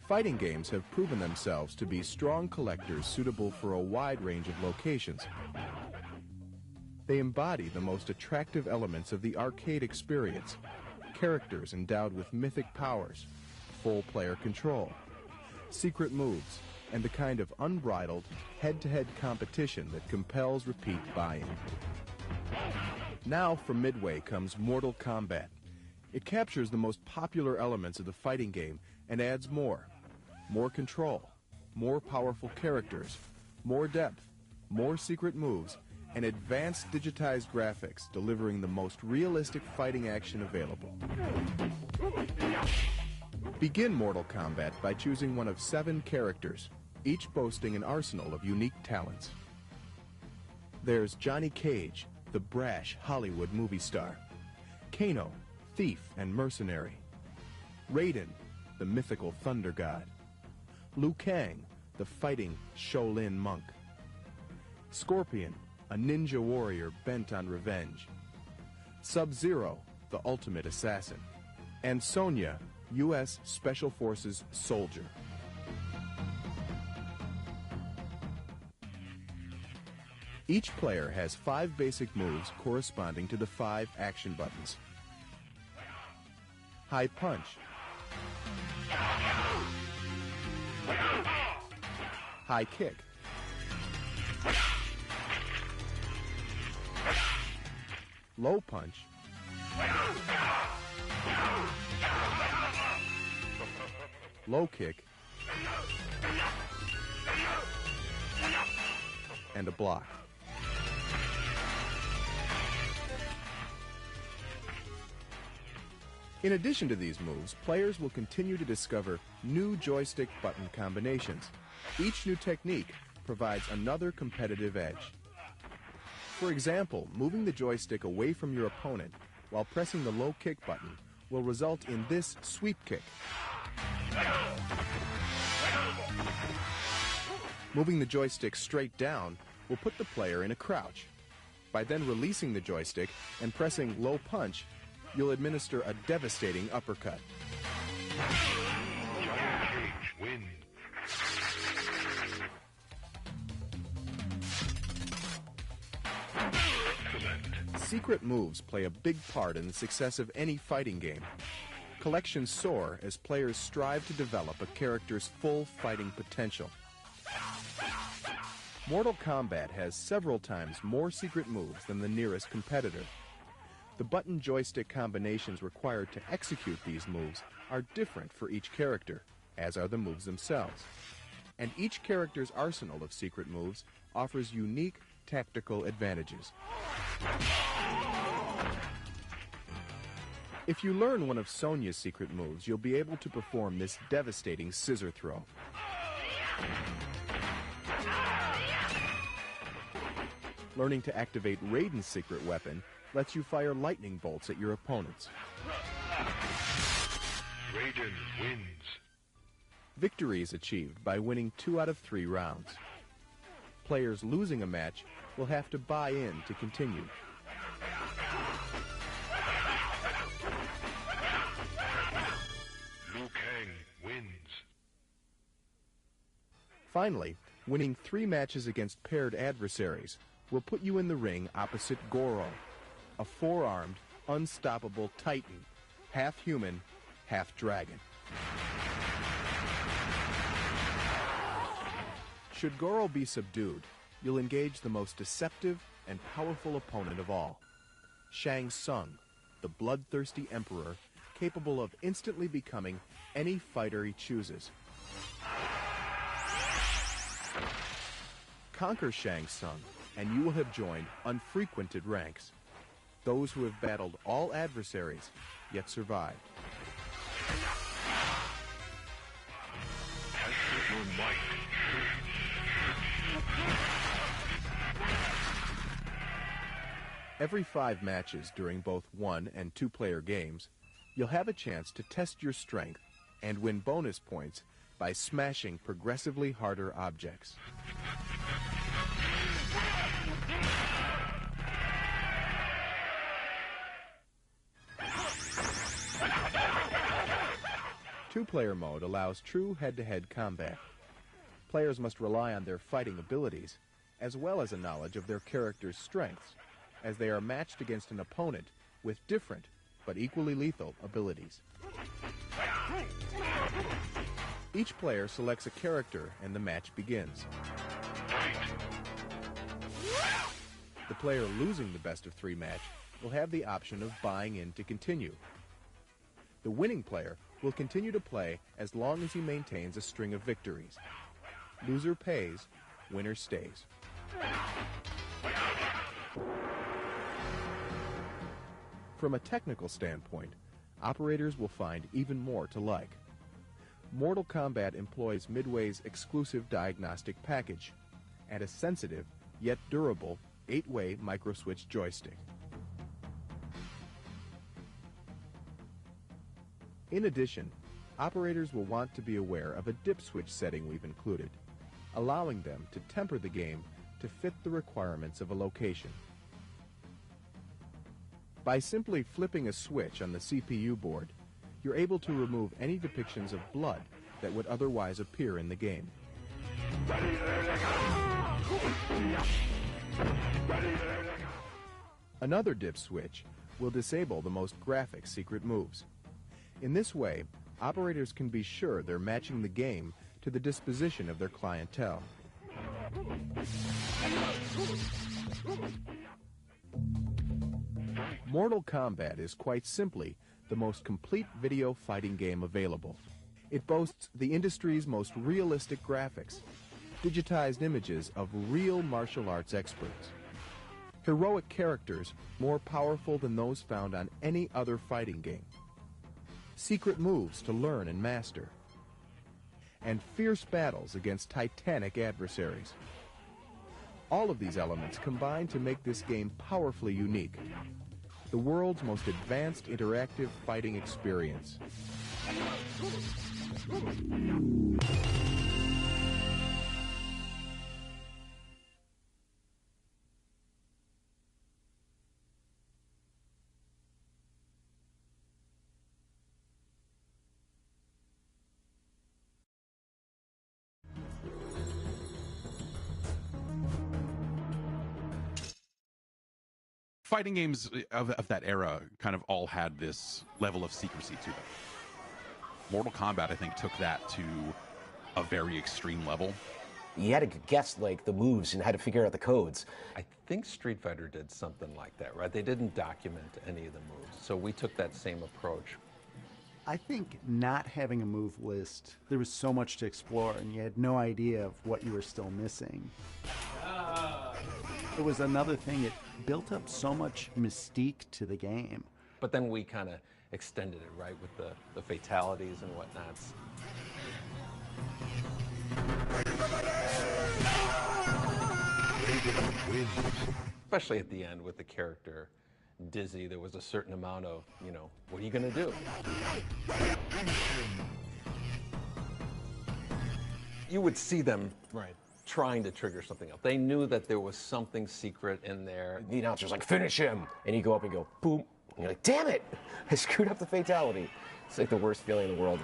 Fighting games have proven themselves to be strong collectors suitable for a wide range of locations. They embody the most attractive elements of the arcade experience: characters endowed with mythic powers, full player control, secret moves, and the kind of unbridled, head-to-head competition that compels repeat buy-in. Now from Midway comes Mortal Kombat. It captures the most popular elements of the fighting game and adds more. More control, more powerful characters, more depth, more secret moves, and advanced digitized graphics, delivering the most realistic fighting action available. Begin Mortal Kombat by choosing one of 7 characters, each boasting an arsenal of unique talents. There's Johnny Cage, the brash Hollywood movie star; Kano, thief and mercenary; Raiden, the mythical thunder god; Liu Kang, the fighting Shaolin monk; Scorpion, a ninja warrior bent on revenge; Sub-Zero, the ultimate assassin; and Sonya, U.S. Special Forces soldier. Each player has 5 basic moves corresponding to the 5 action buttons. High punch, high kick, low punch, low kick, and a block. In addition to these moves, players will continue to discover new joystick button combinations. Each new technique provides another competitive edge. For example, moving the joystick away from your opponent while pressing the low kick button will result in this sweep kick. Moving the joystick straight down will put the player in a crouch. By then releasing the joystick and pressing low punch, you'll administer a devastating uppercut. Johnny Cage wins. Secret moves play a big part in the success of any fighting game. Collections soar as players strive to develop a character's full fighting potential. Mortal Kombat has several times more secret moves than the nearest competitor. The button joystick combinations required to execute these moves are different for each character, as are the moves themselves. And each character's arsenal of secret moves offers unique tactical advantages. If you learn one of Sonya's secret moves, you'll be able to perform this devastating scissor throw. Learning to activate Raiden's secret weapon lets you fire lightning bolts at your opponents. Raiden wins. Victory is achieved by winning 2 out of 3 rounds. Players losing a match will have to buy in to continue. Liu Kang wins. Finally, winning 3 matches against paired adversaries will put you in the ring opposite Goro, a 4-armed, unstoppable titan, half human, half dragon. Should Goro be subdued, you'll engage the most deceptive and powerful opponent of all, Shang Tsung, the bloodthirsty emperor capable of instantly becoming any fighter he chooses. Conquer Shang Tsung, and you will have joined unfrequented ranks, those who have battled all adversaries, yet survived. Test your might. Every 5 matches during both 1- and 2-player games, you'll have a chance to test your strength and win bonus points by smashing progressively harder objects. Two-player mode allows true head-to-head combat. Players must rely on their fighting abilities, as well as a knowledge of their character's strengths, as they are matched against an opponent with different, but equally lethal, abilities. Each player selects a character and the match begins. The player losing the best-of-3 match will have the option of buying in to continue. The winning player will continue to play as long as he maintains a string of victories. Loser pays, winner stays. From a technical standpoint, operators will find even more to like. Mortal Kombat employs Midway's exclusive diagnostic package and a sensitive, yet durable, 8-way microswitch joystick. In addition, operators will want to be aware of a dip switch setting we've included, allowing them to temper the game to fit the requirements of a location. By simply flipping a switch on the CPU board, you're able to remove any depictions of blood that would otherwise appear in the game. Another dip switch will disable the most graphic secret moves. In this way, operators can be sure they're matching the game to the disposition of their clientele. Mortal Kombat is quite simply the most complete video fighting game available. It boasts the industry's most realistic graphics, digitized images of real martial arts experts, heroic characters more powerful than those found on any other fighting game, secret moves to learn and master, and fierce battles against titanic adversaries. All of these elements combine to make this game powerfully unique, the world's most advanced interactive fighting experience. Fighting games of that era kind of all had this level of secrecy to them. Mortal Kombat, I think, took that to a very extreme level. You had to guess like the moves and had to figure out the codes. I think Street Fighter did something like that, right? They didn't document any of the moves, so we took that same approach. I think not having a move list, there was so much to explore and you had no idea of what you were still missing. It was another thing, it built up so much mystique to the game. But then we kind of extended it, right, with the fatalities and whatnots. Especially at the end with the character Dizzy, there was a certain amount of, you know, what are you going to do? You would see them trying to trigger something else. They knew that there was something secret in there. The announcer's like, finish him! And you go up and go, boom. And you're like, damn it! I screwed up the fatality. It's like the worst feeling in the world.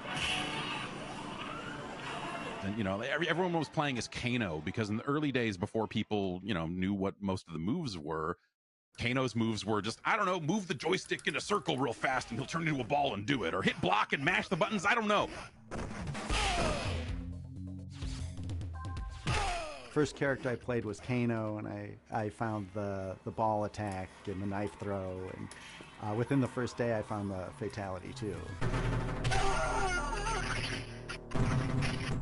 And, you know, everyone was playing as Kano because in the early days before people, you know, knew what most of the moves were, Kano's moves were just, I don't know, move the joystick in a circle real fast and he'll turn into a ball and do it, or hit block and mash the buttons, I don't know. First character I played was Kano, and I found the ball attack and the knife throw, and within the first day I found the fatality too.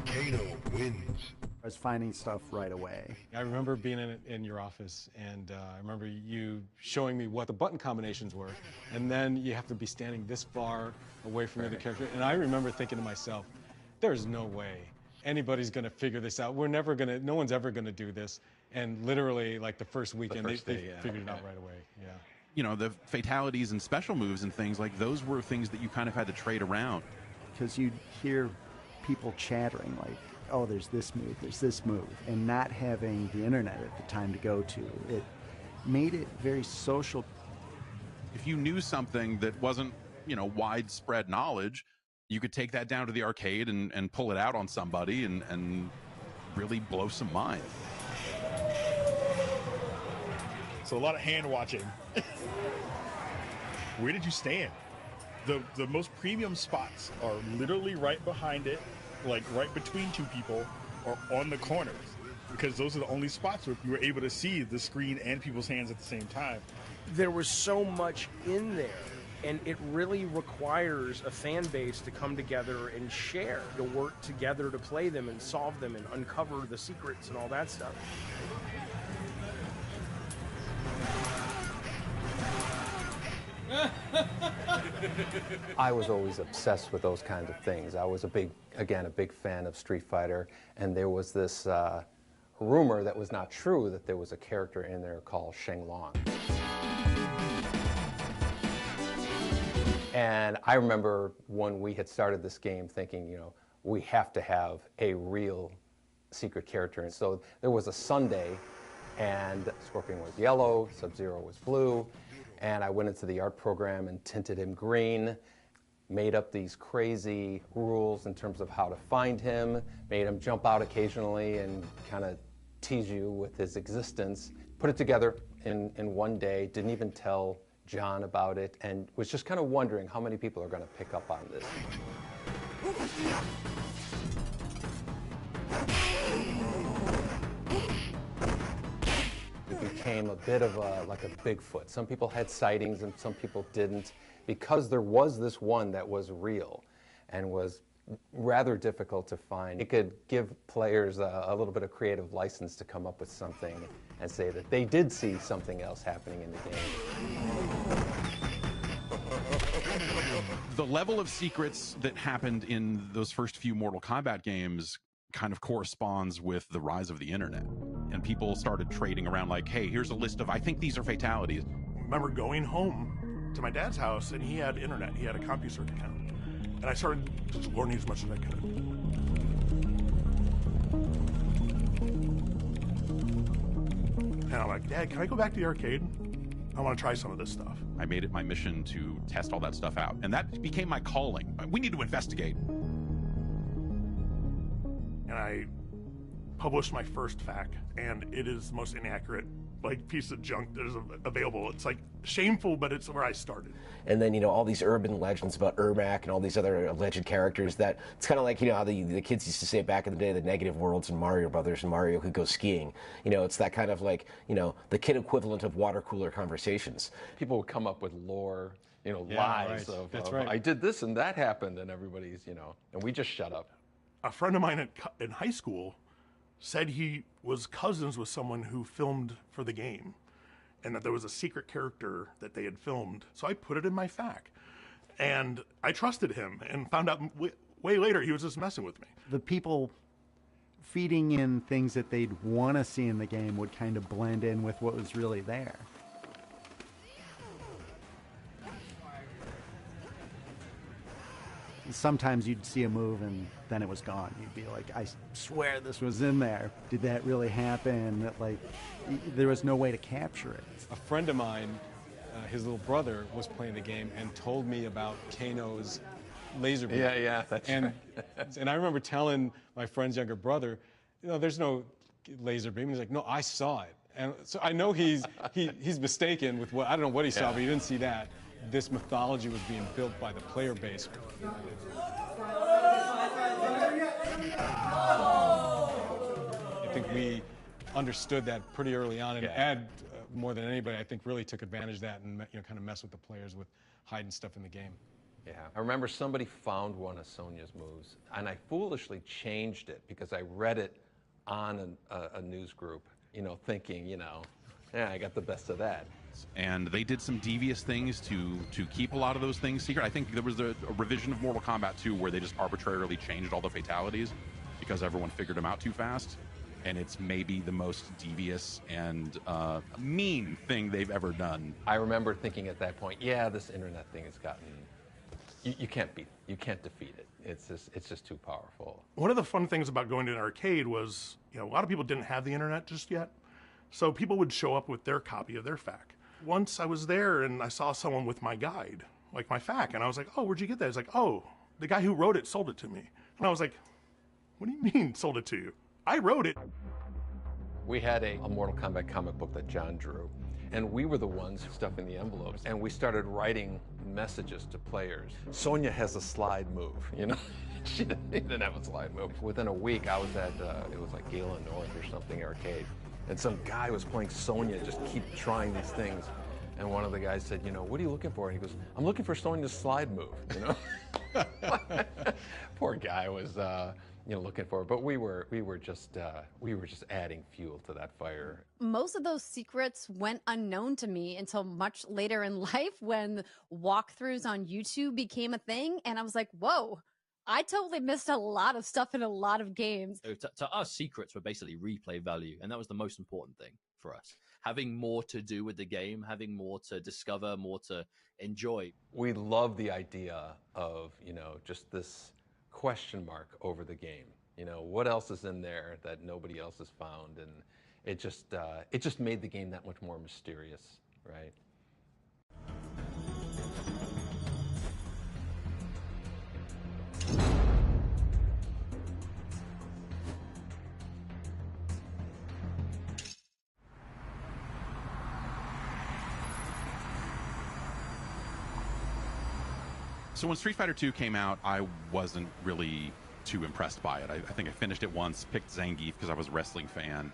Kano wins. I was finding stuff right away. I remember being in your office, and I remember you showing me what the button combinations were, and then you have to be standing this far away from the other character, and I remember thinking to myself, there's no way anybody's gonna figure this out. No one's ever gonna do this. And literally, like the first weekend, they figured it out right away, yeah. You know, the fatalities and special moves and things, like those were things that you kind of had to trade around. Because you'd hear people chattering like, oh, there's this move, and not having the internet at the time to go to, it made it very social. If you knew something that wasn't, you know, widespread knowledge, you could take that down to the arcade and pull it out on somebody and really blow some mind. So a lot of hand watching. Where did you stand? The most premium spots are literally right behind it, like right between two people, or on the corners, because those are the only spots where you were able to see the screen and people's hands at the same time. There was so much in there, and it really requires a fan base to come together and share, to work together to play them and solve them and uncover the secrets and all that stuff. I was always obsessed with those kinds of things. I was a big fan of Street Fighter, and there was this rumor that was not true, that there was a character in there called Sheng Long. And I remember when we had started this game thinking, we have to have a real secret character. And so there was a Sunday, and Scorpion was yellow, Sub-Zero was blue, and I went into the art program and tinted him green, made up these crazy rules in terms of how to find him, made him jump out occasionally and kind of tease you with his existence, put it together in one day, didn't even tell John about it, and was just kind of wondering how many people are going to pick up on this. It became a bit of like a Bigfoot. Some people had sightings and some people didn't, because there was this one that was real and was rather difficult to find. It could give players a little bit of creative license to come up with something and say that they did see something else happening in the game. The level of secrets that happened in those first few Mortal Kombat games kind of corresponds with the rise of the internet. And people started trading around like, hey, here's a list of, I think these are fatalities. I remember going home to my dad's house, and he had internet. He had a CompuServe account. And I started just learning as much as I could. And I'm like, Dad, can I go back to the arcade? I want to try some of this stuff. I made it my mission to test all that stuff out. And that became my calling. We need to investigate. And I published my first FAQ, and it is the most inaccurate piece of junk that is available. It's shameful, but it's where I started. And then, all these urban legends about Ermac and all these other alleged characters that it's kind of like, how the kids used to say back in the day, the negative worlds in Mario Brothers and Mario could go skiing. It's that kind of the kid equivalent of water cooler conversations. People would come up with lore, lies right. of, That's of right. I did this and that happened, and everybody's, and we just shut up. A friend of mine in high school said he was cousins with someone who filmed for the game, and that there was a secret character that they had filmed. So I put it in my FAQ, and I trusted him, and found out way later he was just messing with me. The people feeding in things that they'd want to see in the game would kind of blend in with what was really there. Sometimes you'd see a move and then it was gone. You'd be like, I swear this was in there. Did that really happen? There was no way to capture it. A friend of mine, his little brother was playing the game and told me about Kano's laser beam. Yeah, that's right. And I remember telling my friend's younger brother, there's no laser beam. He's like, no, I saw it. And so I know he's mistaken with I don't know what he saw, but he didn't see that. This mythology was being built by the player base. I think we understood that pretty early on, and Ed, more than anybody, I think really took advantage of that and kind of messed with the players with hiding stuff in the game. Yeah, I remember somebody found one of Sonya's moves, and I foolishly changed it because I read it on a news group, thinking, I got the best of that. And they did some devious things to keep a lot of those things secret. I think there was a revision of Mortal Kombat 2 where they just arbitrarily changed all the fatalities because everyone figured them out too fast. And it's maybe the most devious and mean thing they've ever done. I remember thinking at that point, this internet thing has gotten, you can't defeat it. It's just too powerful. One of the fun things about going to an arcade was, a lot of people didn't have the internet just yet. So people would show up with their copy of their FAQ. Once I was there and I saw someone with my guide, like my FAQ, and I was like, oh, where'd you get that? He's like, oh, The guy who wrote it sold it to me. And I was like, what do you mean sold it to you? I wrote it. We had a Mortal Kombat comic book that John drew, and we were the ones stuffing the envelopes, and we started writing messages to players. Sonya has a slide move, you know? She didn't have a slide move. Within a week, I was at, it was like Galen North or something arcade, and some guy was playing Sonya, just keep trying these things. And one of the guys said, you know, what are you looking for? And he goes, I'm looking for Sonya's slide move, you know? Poor guy was, you know, looking for it. But we were just adding fuel to that fire. Most of those secrets went unknown to me until much later in life when walkthroughs on YouTube became a thing. And I was like, whoa, I totally missed a lot of stuff in a lot of games. So to us, secrets were basically replay value. And that was the most important thing for us. Having more to do with the game, having more to discover, more to enjoy. We love the idea of, you know, just this question mark over the game. You know, what else is in there that nobody else has found? And it just made the game that much more mysterious, right? So when Street Fighter 2 came out, I wasn't really too impressed by it. I think I finished it once, picked Zangief because I was a wrestling fan,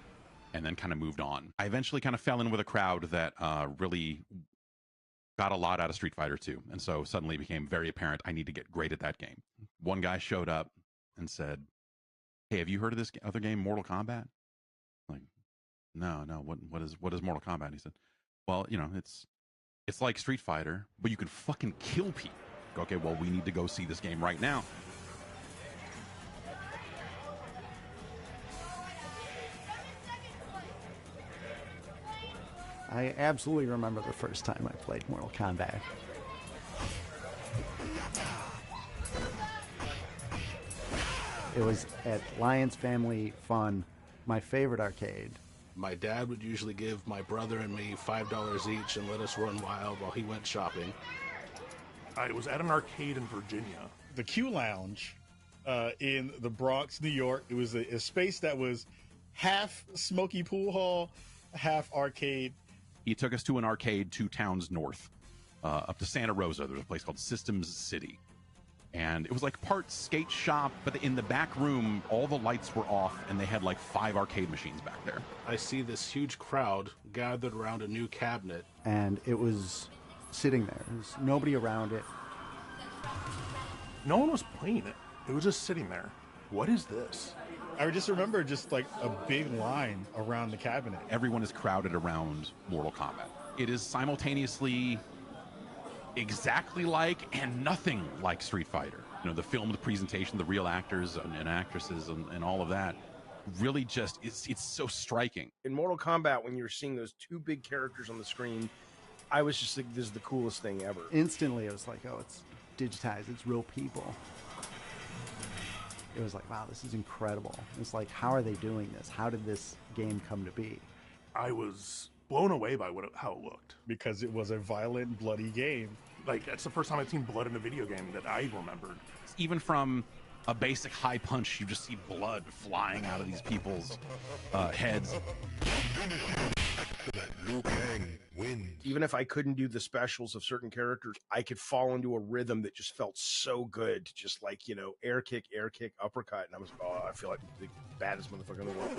and then kind of moved on. I eventually kind of fell in with a crowd that really got a lot out of Street Fighter 2, and so suddenly it became very apparent I need to get great at that game. One guy showed up and said, hey, have you heard of this other game, Mortal Kombat? I'm like, no, what is Mortal Kombat? He said, well, you know, it's like Street Fighter, but you can fucking kill people. Okay, well, we need to go see this game right now. I absolutely remember the first time I played Mortal Kombat. It was at Lions Family Fun, my favorite arcade. My dad would usually give my brother and me $5 each and let us run wild while he went shopping. I was at an arcade in Virginia. The Q Lounge in the Bronx, New York. It was a space that was half smoky pool hall, half arcade. He took us to an arcade 2 towns north, up to Santa Rosa. There's a place called Systems City. And it was like part skate shop, but in the back room, all the lights were off, and they had like 5 arcade machines back there. I see this huge crowd gathered around a new cabinet. And it was sitting there. There's nobody around it. No one was playing it. It was just sitting there. What is this? I just remember just like a big line around the cabinet. Everyone is crowded around Mortal Kombat. It is simultaneously exactly like and nothing like Street Fighter. You know, the filmed presentation, the real actors and actresses and all of that really just, it's so striking. In Mortal Kombat, when you're seeing those 2 big characters on the screen, I was just like, this is the coolest thing ever. Instantly, it was like, oh, it's digitized. It's real people. It was like, wow, this is incredible. It's like, how are they doing this? How did this game come to be? I was blown away by how it looked. Because it was a violent, bloody game. Like, that's the first time I'd seen blood in a video game that I remembered. Even from a basic high punch, you just see blood flying out of these people's heads. Liu Kang wins. Even if I couldn't do the specials of certain characters, I could fall into a rhythm that just felt so good. Just like, you know, air kick, uppercut. And I was, oh, I feel like the baddest motherfucker in the world.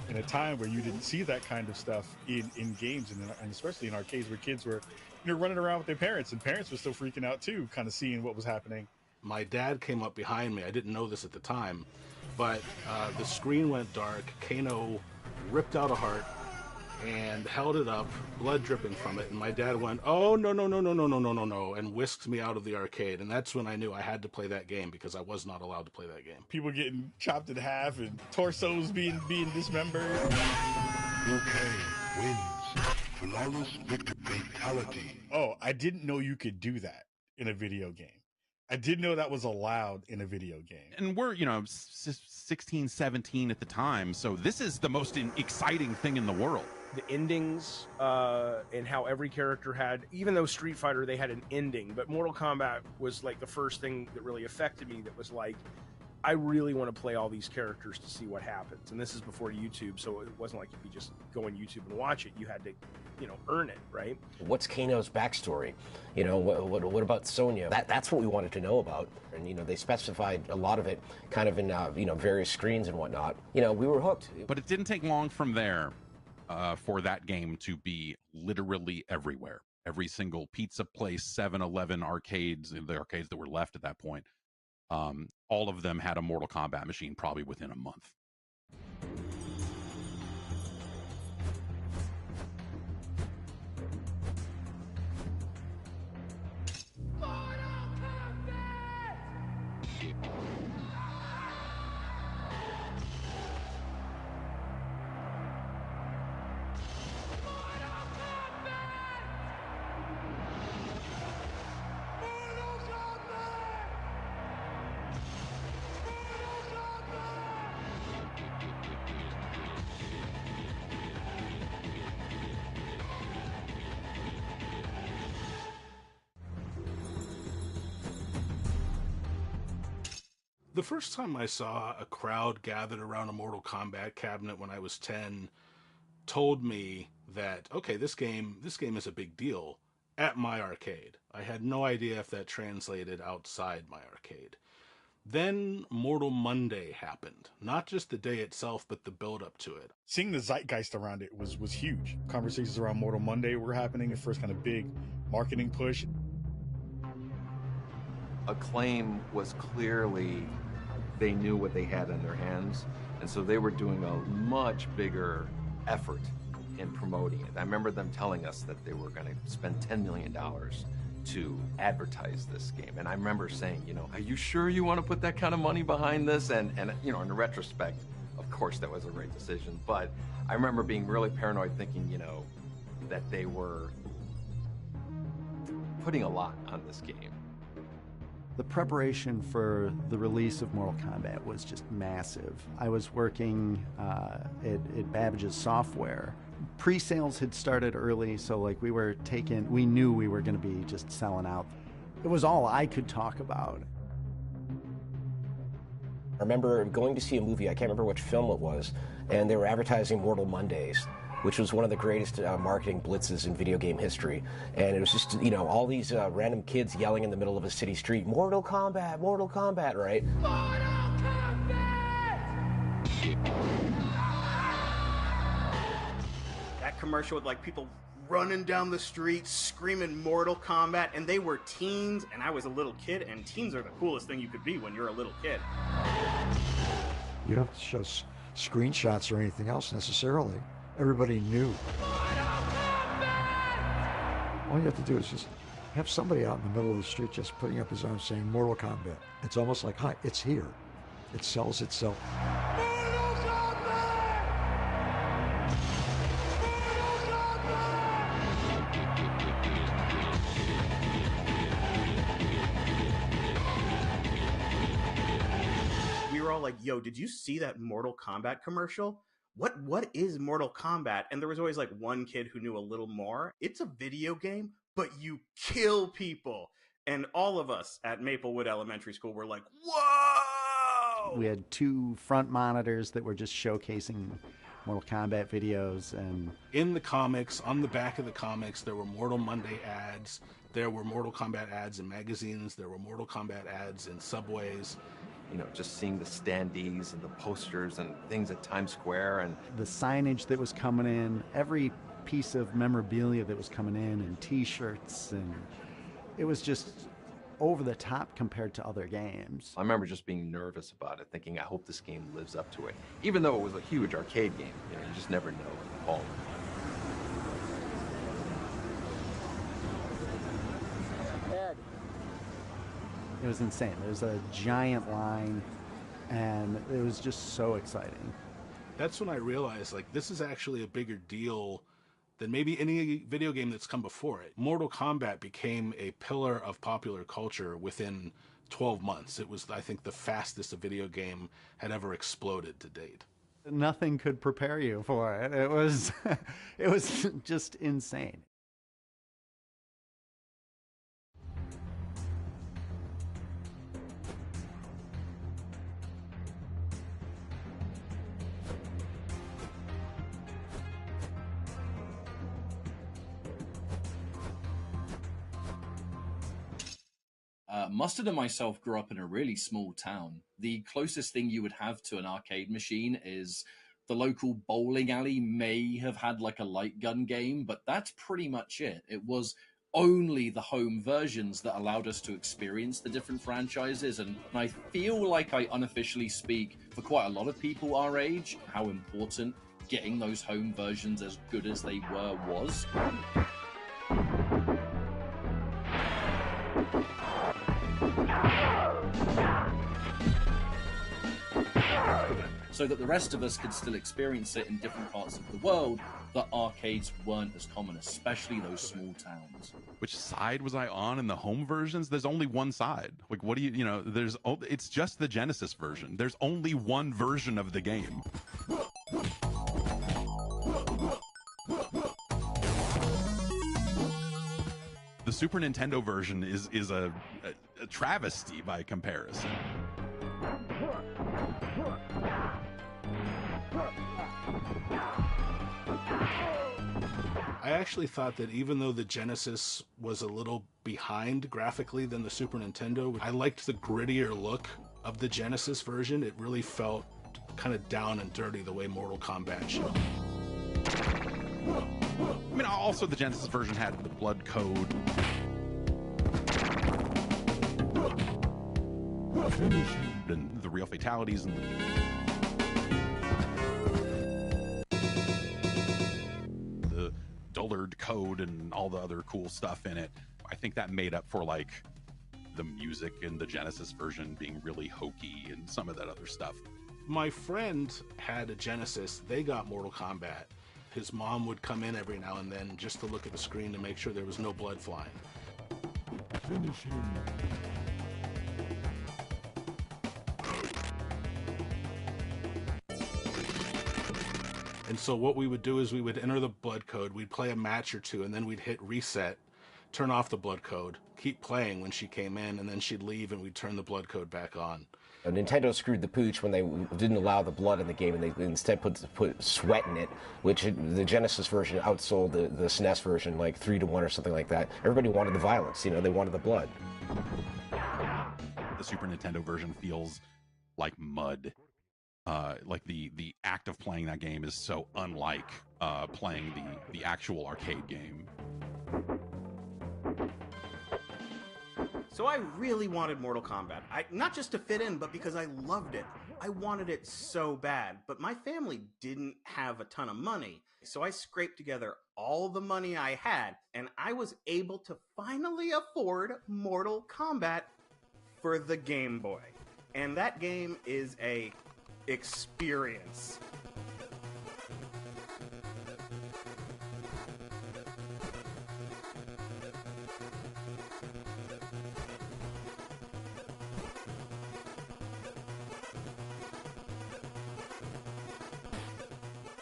In a time where you didn't see that kind of stuff in games, and especially in arcades where kids were, you know, running around with their parents, and parents were still freaking out too, kind of seeing what was happening. My dad came up behind me. I didn't know this at the time, but the screen went dark. Kano ripped out a heart and held it up, blood dripping from it. And my dad went, oh, no, and whisked me out of the arcade. And that's when I knew I had to play that game because I was not allowed to play that game. People getting chopped in half and torsos being dismembered. Liu Kang wins. Flawless fatality. Oh, I didn't know you could do that in a video game. I didn't know that was allowed in a video game. And we're, you know, 16, 17 at the time, so this is the most exciting thing in the world. the endings and how every character had, even though Street Fighter, they had an ending, but Mortal Kombat was like the first thing that really affected me that was like, I really want to play all these characters to see what happens. And this is before YouTube, so it wasn't like you could just go on YouTube and watch it. You had to, earn it, right? What's Kano's backstory? What about Sonya? That's what we wanted to know about. And, they specified a lot of it kind of in, various screens and whatnot. We were hooked. But it didn't take long from there for that game to be literally everywhere. Every single pizza place, 7-Eleven, arcades, the arcades that were left at that point, all of them had a Mortal Kombat machine probably within a month. The first time I saw a crowd gathered around a Mortal Kombat cabinet when I was 10 told me that, okay, this game is a big deal at my arcade. I had no idea if that translated outside my arcade. Then Mortal Monday happened. Not just the day itself, but the build up to it. Seeing the zeitgeist around it was huge. Conversations around Mortal Monday were happening, the first kind of big marketing push. Acclaim was clearly, they knew what they had in their hands, and so they were doing a much bigger effort in promoting it. I remember them telling us that they were going to spend $10 million to advertise this game, and I remember saying, are you sure you want to put that kind of money behind this? And in retrospect, of course that was a great decision, but I remember being really paranoid, thinking, that they were putting a lot on this game. The preparation for the release of Mortal Kombat was just massive. I was working at Babbage's Software. Pre-sales had started early, so we knew we were going to be just selling out. It was all I could talk about. I remember going to see a movie, I can't remember which film it was, and they were advertising Mortal Mondays, which was one of the greatest marketing blitzes in video game history. And it was just, all these random kids yelling in the middle of a city street, Mortal Kombat, right? Mortal Kombat! That commercial with people running down the street screaming Mortal Kombat, and they were teens, and I was a little kid, and teens are the coolest thing you could be when you're a little kid. You don't have to show screenshots or anything else necessarily. Everybody knew. All you have to do is just have somebody out in the middle of the street just putting up his arms saying Mortal Kombat. It's almost like, hi, it's here. It sells itself. We were all like, yo, did you see that Mortal Kombat commercial? What is Mortal Kombat? And there was always one kid who knew a little more. It's a video game, but you kill people. And all of us at Maplewood Elementary School were like, whoa! We had 2 front monitors that were just showcasing Mortal Kombat videos. And in the comics, on the back of the comics, there were Mortal Monday ads. There were Mortal Kombat ads in magazines. There were Mortal Kombat ads in subways. Just seeing the standees and the posters and things at Times Square and the signage that was coming in, every piece of memorabilia that was coming in, and t-shirts, and it was just over the top compared to other games. I remember just being nervous about it, thinking, I hope this game lives up to it. Even though it was a huge arcade game, you just never know in the hall. It was insane. There was a giant line, and it was just so exciting. That's when I realized, this is actually a bigger deal than maybe any video game that's come before it. Mortal Kombat became a pillar of popular culture within 12 months. It was, I think, the fastest a video game had ever exploded to date. Nothing could prepare you for it. It was, it was just insane. Mustard and myself grew up in a really small town. The closest thing you would have to an arcade machine is the local bowling alley may have had like a light gun game, but that's pretty much it. It was only the home versions that allowed us to experience the different franchises, and I feel like I unofficially speak for quite a lot of people our age, how important getting those home versions as good as they were was. So that the rest of us could still experience it in different parts of the world that arcades weren't as common, especially those small towns. Which side was I on in the home versions? There's only one side. Like, what do you know, it's just the Genesis version. There's only one version of the game. The Super Nintendo version is a travesty by comparison. I actually thought that even though the Genesis was a little behind graphically than the Super Nintendo, I liked the grittier look of the Genesis version. It really felt kind of down and dirty the way Mortal Kombat should. I mean, also the Genesis version had the blood code. And the real fatalities and the Dullard code and all the other cool stuff in it. I think that made up for like the music in the Genesis version being really hokey and some of that other stuff. My friend had a Genesis. They got Mortal Kombat. His mom would come in every now and then just to look at the screen to make sure there was no blood flying. Finish him. And so what we would do is we would enter the blood code, we'd play a match or two, and then we'd hit reset, turn off the blood code, keep playing when she came in, and then she'd leave and we'd turn the blood code back on. Nintendo screwed the pooch when they didn't allow the blood in the game, and they instead put sweat in it, which the Genesis version outsold the SNES version like 3-1 or something like that. Everybody wanted the violence, they wanted the blood. The Super Nintendo version feels like mud. Like the act of playing that game is so unlike playing the actual arcade game. So I really wanted Mortal Kombat. Not just to fit in, but because I loved it. I wanted it so bad, but my family didn't have a ton of money. So I scraped together all the money I had, and I was able to finally afford Mortal Kombat for the Game Boy. And that game is a experience.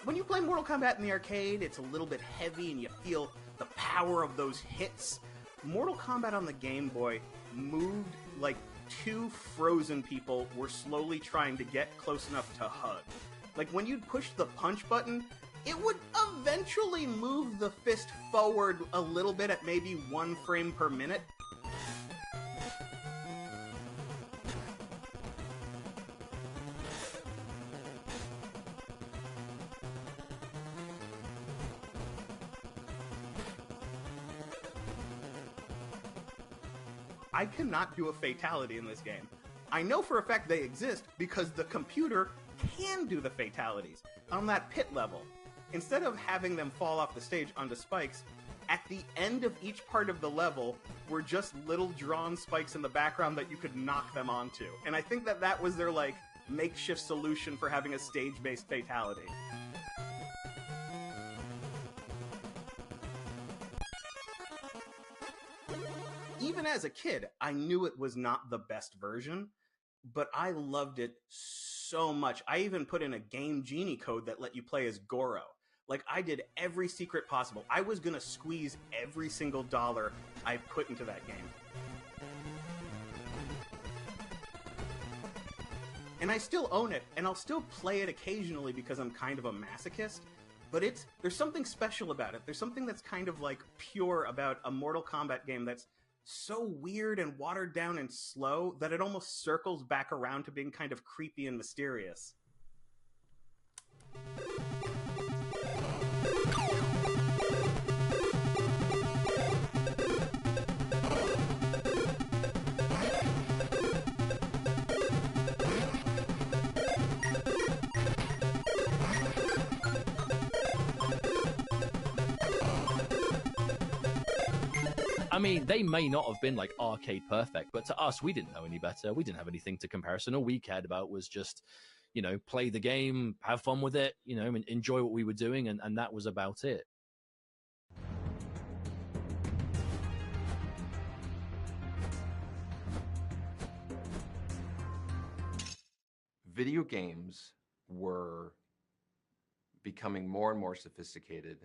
When you play Mortal Kombat in the arcade, it's a little bit heavy and you feel the power of those hits. Mortal Kombat on the Game Boy moved like two frozen people were slowly trying to get close enough to hug. Like when you'd push the punch button, it would eventually move the fist forward a little bit at maybe 1 frame per minute. I cannot do a fatality in this game. I know for a fact they exist because the computer can do the fatalities. On that pit level, instead of having them fall off the stage onto spikes, at the end of each part of the level were just little drawn spikes in the background that you could knock them onto. And I think that was their makeshift solution for having a stage-based fatality. Even as a kid, I knew it was not the best version, but I loved it so much. I even put in a Game Genie code that let you play as Goro. Like, I did every secret possible. I was going to squeeze every single dollar I put into that game. And I still own it, and I'll still play it occasionally because I'm kind of a masochist. But there's something special about it. There's something that's kind of like pure about a Mortal Kombat game that's so weird and watered down and slow that it almost circles back around to being kind of creepy and mysterious. I mean, they may not have been like arcade perfect, but to us, we didn't know any better. We didn't have anything to comparison. All we cared about was just, you know, play the game, have fun with it, you know, and enjoy what we were doing, and that was about it. Video games were becoming more and more sophisticated,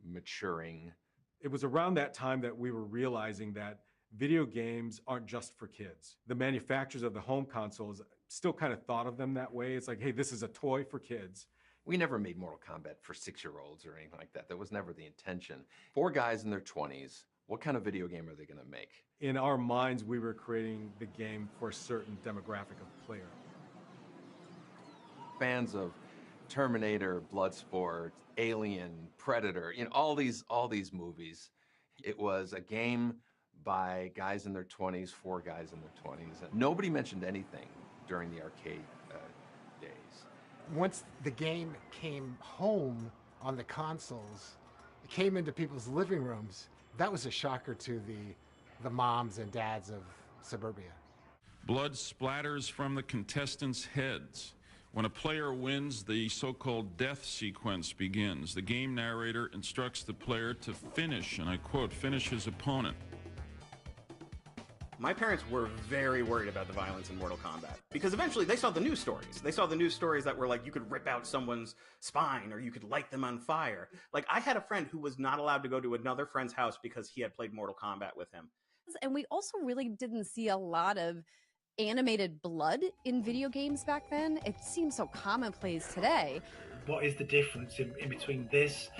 maturing. It was around that time that we were realizing that video games aren't just for kids. The manufacturers of the home consoles still kind of thought of them that way. It's like, hey, this is a toy for kids. We never made Mortal Kombat for 6-year-olds or anything like that. That was never the intention. 4 guys in their 20s, what kind of video game are they going to make? In our minds, we were creating the game for a certain demographic of player. Fans of Terminator, Bloodsport, Alien, Predator, you know, all these movies. It was a game by guys in their 20s, 4 guys in their 20s. Nobody mentioned anything during the arcade days. Once the game came home on the consoles, it came into people's living rooms. That was a shocker to the moms and dads of suburbia. Blood splatters from the contestants' heads. When a player wins, the so-called death sequence begins. The game narrator instructs the player to finish, and I quote, finish his opponent. My parents were very worried about the violence in Mortal Kombat because eventually they saw the news stories. They saw the news stories that were like, you could rip out someone's spine or you could light them on fire. Like, I had a friend who was not allowed to go to another friend's house because he had played Mortal Kombat with him. And we also really didn't see a lot of animated blood in video games back then. It seems so commonplace today. What is the difference in between this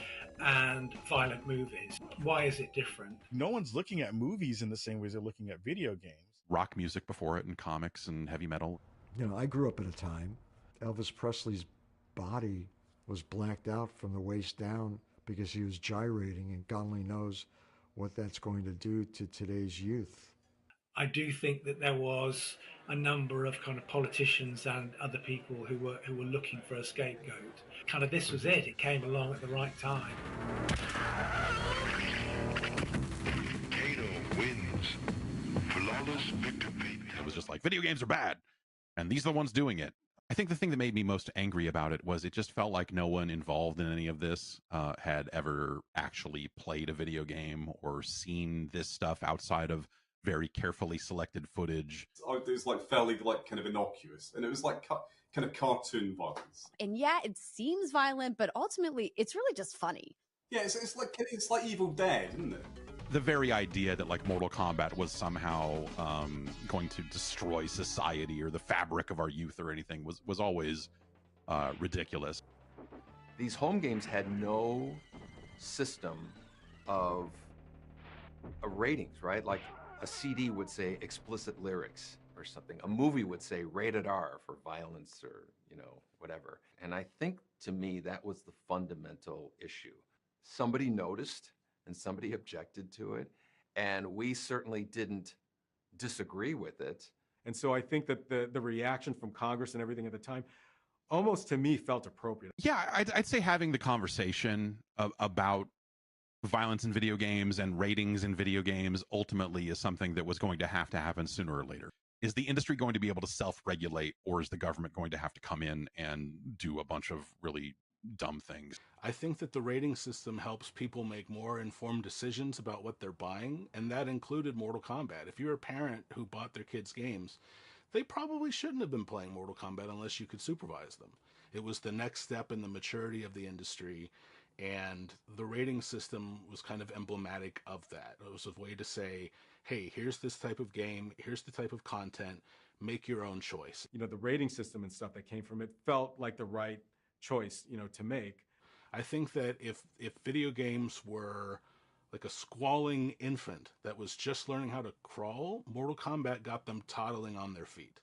and violent movies? Why is it different? No one's looking at movies in the same way as they're looking at video games. Rock music before it, and comics and heavy metal. You know, I grew up at a time, Elvis Presley's body was blacked out from the waist down because he was gyrating, and God only knows what that's going to do to today's youth. I do think that there was a number of kind of politicians and other people who were looking for a scapegoat. Kind of this was it. It came along at the right time. Kano wins. Flawless victory. It was just like, video games are bad, and these are the ones doing it. I think the thing that made me most angry about it was it just felt like no one involved in any of this had ever actually played a video game or seen this stuff outside of very carefully selected footage. It was like fairly like kind of innocuous, and it was like kind of cartoon violence. And yeah, it seems violent, but ultimately it's really just funny. Yeah, it's like Evil Dead, isn't it? The very idea that like Mortal Kombat was somehow going to destroy society or the fabric of our youth or anything was always ridiculous. These home games had no system of ratings, right? Like a CD would say explicit lyrics or something. A movie would say rated R for violence or, you know, whatever. And I think to me that was the fundamental issue. Somebody noticed and somebody objected to it, and we certainly didn't disagree with it. And so I think that the reaction from Congress and everything at the time almost to me felt appropriate. Yeah, I'd say having the conversation about violence in video games and ratings in video games ultimately is something that was going to happen sooner or later. Is the industry going to be able to self-regulate, or is the government going to have to come in and do a bunch of really dumb things? I think that the rating system helps people make more informed decisions about what they're buying, and that included Mortal Kombat. If you're a parent who bought their kids games, they probably shouldn't have been playing Mortal Kombat unless you could supervise them. It was the next step in the maturity of the industry, and the rating system was kind of emblematic of that. It was a way to say, hey, here's this type of game, here's the type of content, make your own choice. You know, the rating system and stuff that came from it felt like the right choice, you know, to make. I think that if video games were like a squalling infant that was just learning how to crawl, Mortal Kombat got them toddling on their feet.